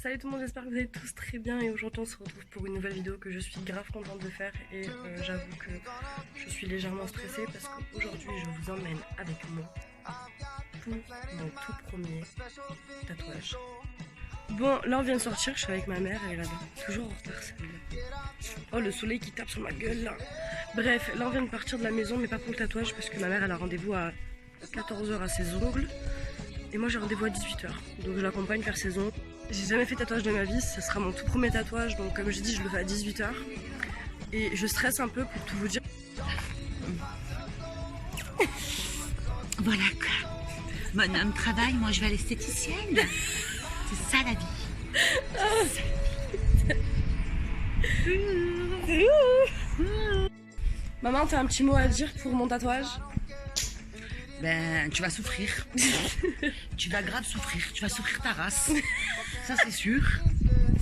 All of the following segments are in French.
Salut tout le monde, j'espère que vous allez tous très bien et aujourd'hui on se retrouve pour une nouvelle vidéo que je suis grave contente de faire et j'avoue que je suis légèrement stressée parce qu'aujourd'hui je vous emmène avec moi pour mon tout premier tatouage. Bon, là on vient de sortir, je suis avec ma mère, elle est là-bas, toujours en retard celle-là. Oh, le soleil qui tape sur ma gueule là. Bref, là on vient de partir de la maison mais pas pour le tatouage parce que ma mère elle a rendez-vous à 14 h à ses ongles. Et moi j'ai rendez-vous à 18 h, donc je l'accompagne faire ses ongles. J'ai jamais fait tatouage de ma vie, ce sera mon tout premier tatouage, donc comme j'ai dit je le fais à 18 h. Et je stresse un peu pour tout vous dire. Voilà quoi. Mon homme travaille, moi je vais à l'esthéticienne. C'est ça la vie. Maman, t'as un petit mot à dire pour mon tatouage? Ben, tu vas souffrir. Tu vas grave souffrir. Tu vas souffrir ta race. Ça, c'est sûr.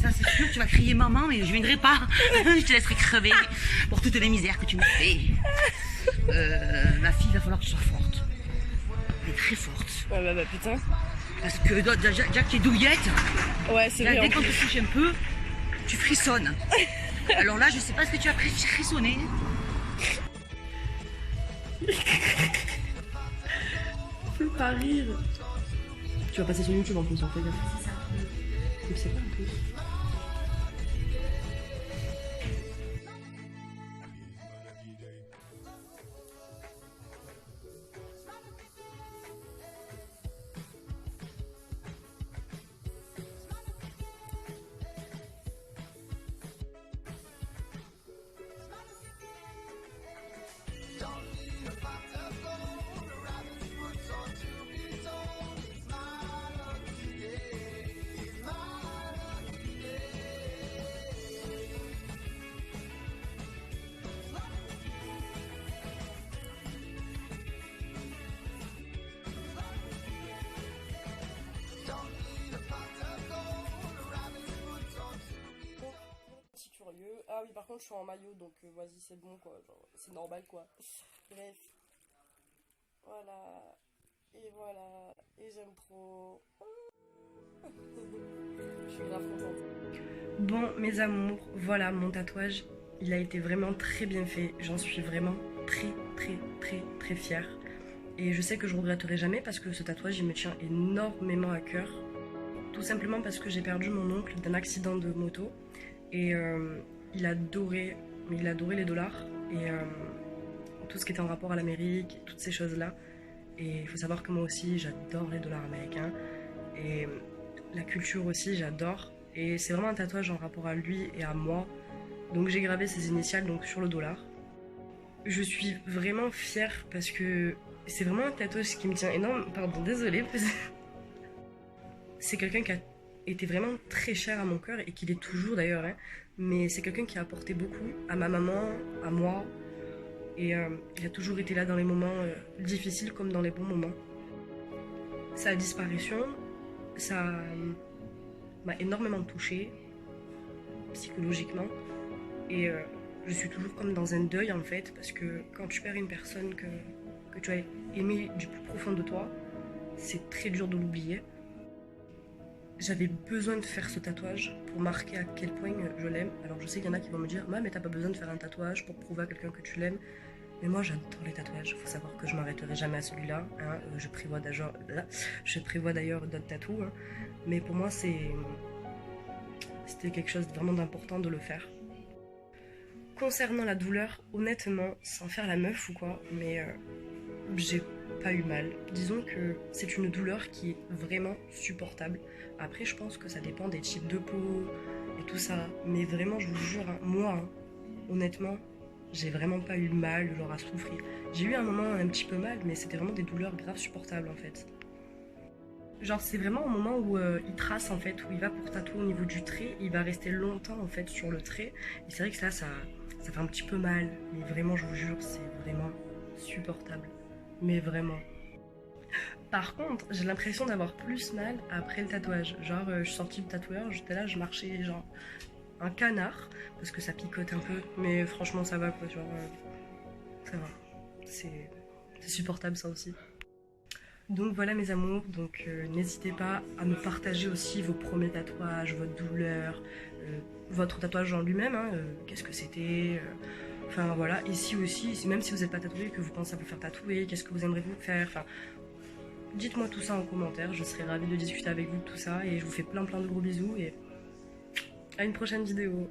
Ça, c'est sûr. Tu vas crier maman, mais je viendrai pas. Je te laisserai crever pour toutes les misères que tu m'as fait. Ma fille, il va falloir que tu sois forte. Elle est très forte. Ouais, bah putain. Parce que déjà que tu es douillette, Ouais, c'est vrai. dès qu'on te touche un peu, tu frissonnes. Alors là, je sais pas ce que tu as frissonné. Fais pas rire. Tu vas passer sur YouTube en plus, en fait. C'est ça. Je sais pas en plus. Ah oui, par contre, je suis en maillot, donc vas-y, c'est bon, quoi. C'est normal, quoi. Bref. Voilà. Et voilà. Et j'aime trop. Je suis grave contente. Bon, mes amours, voilà, mon tatouage. Il a été vraiment très bien fait. J'en suis vraiment très fière. Et je sais que je regretterai jamais parce que ce tatouage, il me tient énormément à cœur. Tout simplement parce que j'ai perdu mon oncle d'un accident de moto. Et il adorait les dollars et tout ce qui était en rapport à l'Amérique, toutes ces choses-là. Et il faut savoir que moi aussi, j'adore les dollars américains. Et la culture aussi, j'adore. Et c'est vraiment un tatouage en rapport à lui et à moi. Donc j'ai gravé ses initiales donc, sur le dollar. Je suis vraiment fière parce que c'est vraiment un tatouage qui me tient énormément. Pardon, désolée. C'est quelqu'un qui a été vraiment très cher à mon cœur et qui l'est toujours d'ailleurs. Hein. Mais c'est quelqu'un qui a apporté beaucoup à ma maman, à moi. Et il a toujours été là dans les moments difficiles comme dans les bons moments. Sa disparition, ça m'a énormément touchée psychologiquement. Et je suis toujours comme dans un deuil en fait, parce que quand tu perds une personne que tu as aimée du plus profond de toi, c'est très dur de l'oublier. J'avais besoin de faire ce tatouage pour marquer à quel point je l'aime. Alors je sais qu'il y en a qui vont me dire « mais t'as pas besoin de faire un tatouage pour prouver à quelqu'un que tu l'aimes ». Mais moi j'adore les tatouages, il faut savoir que je m'arrêterai jamais à celui-là. Hein. Je prévois d'ailleurs d'autres tatous. Hein. Mais pour moi c'était quelque chose de vraiment d'important de le faire. Concernant la douleur, honnêtement, sans faire la meuf ou quoi, mais j'ai pas eu mal. Disons que c'est une douleur qui est vraiment supportable. Après, je pense que ça dépend des types de peau et tout ça. Mais vraiment, je vous jure, hein, moi, hein, honnêtement, j'ai vraiment pas eu mal, genre à souffrir. J'ai eu un moment un petit peu mal, mais c'était vraiment des douleurs graves supportables en fait. Genre, c'est vraiment au moment où il trace en fait, où il va pour tatouer au niveau du trait, il va rester longtemps en fait sur le trait. Et c'est vrai que là, ça fait un petit peu mal. Mais vraiment, je vous jure, c'est vraiment supportable. Mais vraiment. Par contre, j'ai l'impression d'avoir plus mal après le tatouage. Genre, je suis sortie du tatoueur, j'étais là, je marchais genre un canard, parce que ça picote un peu. Mais franchement, ça va quoi, genre, ça va. C'est supportable ça aussi. Donc voilà mes amours, donc n'hésitez pas à me partager aussi vos premiers tatouages, votre douleur, votre tatouage en lui-même, hein, qu'est-ce que c'était, enfin voilà, ici aussi, même si vous n'êtes pas tatoué, que vous pensez à vous faire tatouer, qu'est-ce que vous aimeriez vous faire, enfin dites-moi tout ça en commentaire, je serai ravie de discuter avec vous de tout ça et je vous fais plein de gros bisous et à une prochaine vidéo.